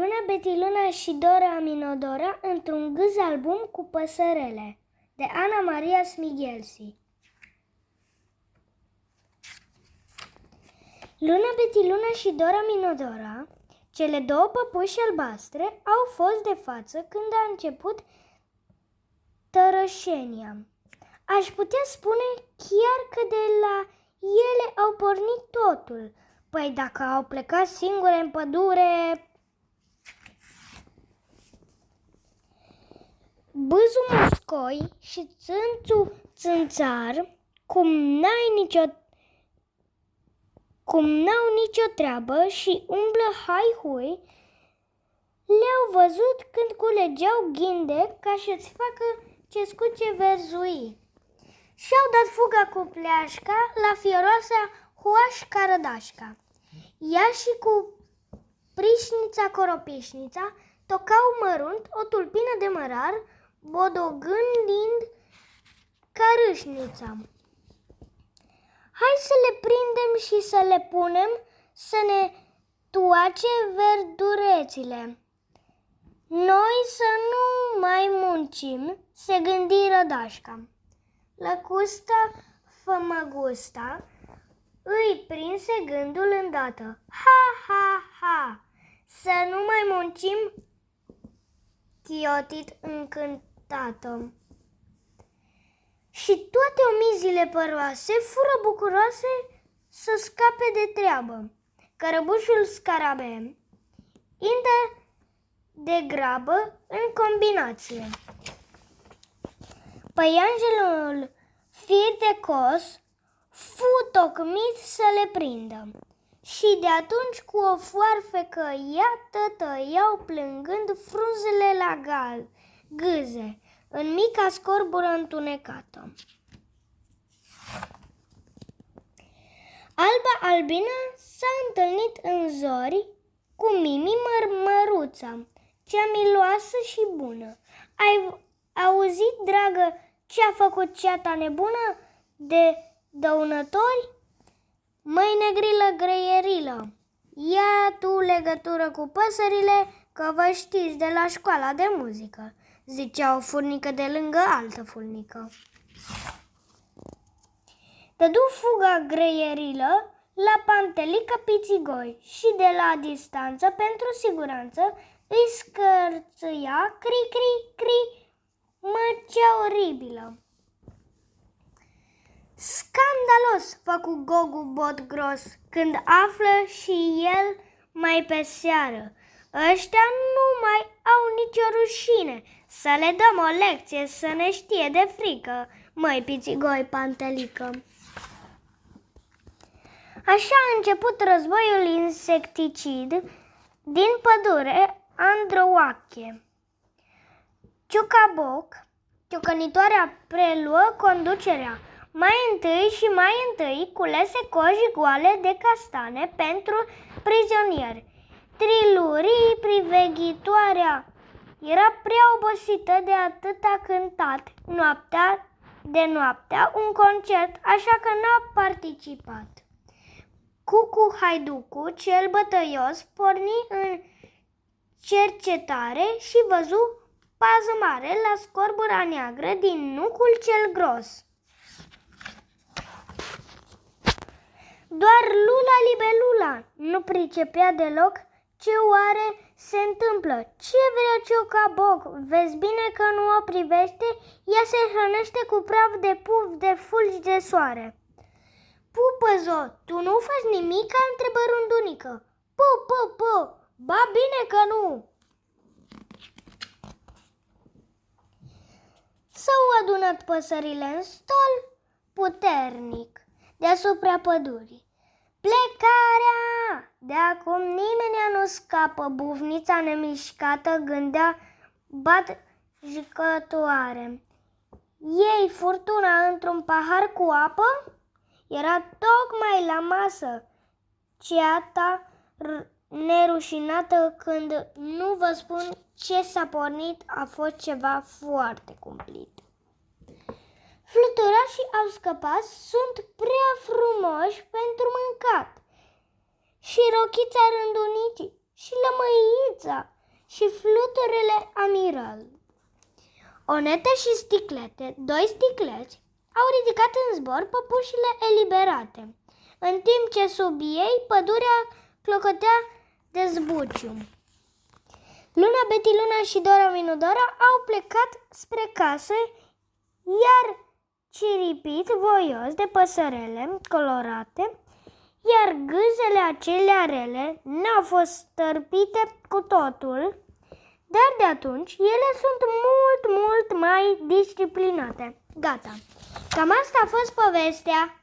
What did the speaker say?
Luna Betiluna și Dora Minodora într-un gâz album cu păsărele, de Ana Maria Smighelsi. Luna Betiluna și Dora Minodora, cele două păpuși albastre, au fost de față când a început tărășenia. Aș putea spune chiar că de la ele au pornit totul. Păi dacă au plecat singure în pădure... Bâzul Muscoi și Țânțul Țânțar, cum n-au nicio treabă și umblă hai-hui, le-au văzut când culegeau ghinde ca să-ți facă cescuce verzui. Și-au dat fuga cu pleașca la fioroasa Huașca Rădașca. Ea și cu Prișnița Coropișnița tocau mărunt o tulpină de mărar, bodogândind ca râșnița. Hai să le prindem și să le punem să ne toace verdurețile. Noi să nu mai muncim, se gândi Rădașca. Lăcusta Fămăgusta îi prinse gândul îndată. Ha, ha, ha! Să nu mai muncim, chiotit încântată. Și toate omizile păroase fură bucuroase să scape de treabă. Cărăbușul Scarabe intră de grabă în combinație. Păianjelul Firtecos fu tocmit să le prindă. Și de atunci cu o foarfecă iată tăiau plângând frunzele la gâze, în mica scorbură întunecată. Alba Albina s-a întâlnit în zori cu Mimi Mărmăruța, cea miloasă și bună. Ai auzit, dragă, ce-a făcut ceata nebună de dăunători? Măi negrilă greierilă, ia tu legătură cu păsările, că vă știți de la școala de muzică, zicea o furnică de lângă altă furnică. Dădu fuga greierilă la Pantelică Pițigoi și de la distanță, pentru siguranță, îi scărțâia cri, cri, cri, măcea oribilă. Scandalos, făcu Gogu Botgros când află și el mai pe seară. Ăștia nu mai au nicio rușine. Să le dăm o lecție să ne știe de frică, măi Pițigoi Pantelică. Așa a început războiul insecticid din pădure Androuache. Ciucaboc, ciocănitoarea, preluă conducerea. Mai întâi culese coji goale de castane pentru prizonieri. Trilurii, priveghitoarea, era prea obosită de atâta cântat noaptea un concert, așa că n-a participat. Cucu Haiducu, cel bătăios, porni în cercetare și văzu pază mare la scorbura neagră din nucul cel gros. Doar Lula Libelula nu pricepea deloc ce oare se întâmplă. Ce vrea Ciocaboc? Vezi bine că nu o privește, ea se hrănește cu praf de puf de fulgi de soare. Pupăzo, tu nu faci nimica? Întrebă Rândunică. Pu, ba bine că nu! S-au adunat păsările în stol puternic deasupra pădurii. Plecarea! De acum nimeni nu scapă, bufnița nemișcată gândea batjicătoare. Ei furtuna într-un pahar cu apă? Era tocmai la masă. Ceata nerușinată, când nu vă spun ce s-a pornit, a fost ceva foarte cumplit. Fluturașii au scăpat, sunt prea frumoși pentru mâncat. Și rochița Rândunicii și lămăița și fluturele amiral. Onete și Sticlete, doi sticleți, au ridicat în zbor păpușile eliberate, în timp ce sub ei pădurea clocotea de zbuciu. Luna, Betty, Luna și Dora Minudora au plecat spre casă, iar ciripit voios de păsărele colorate, iar gâzele acelea rele n-au fost stărpite cu totul, dar de atunci ele sunt mult mai disciplinate. Gata. Cam asta a fost povestea.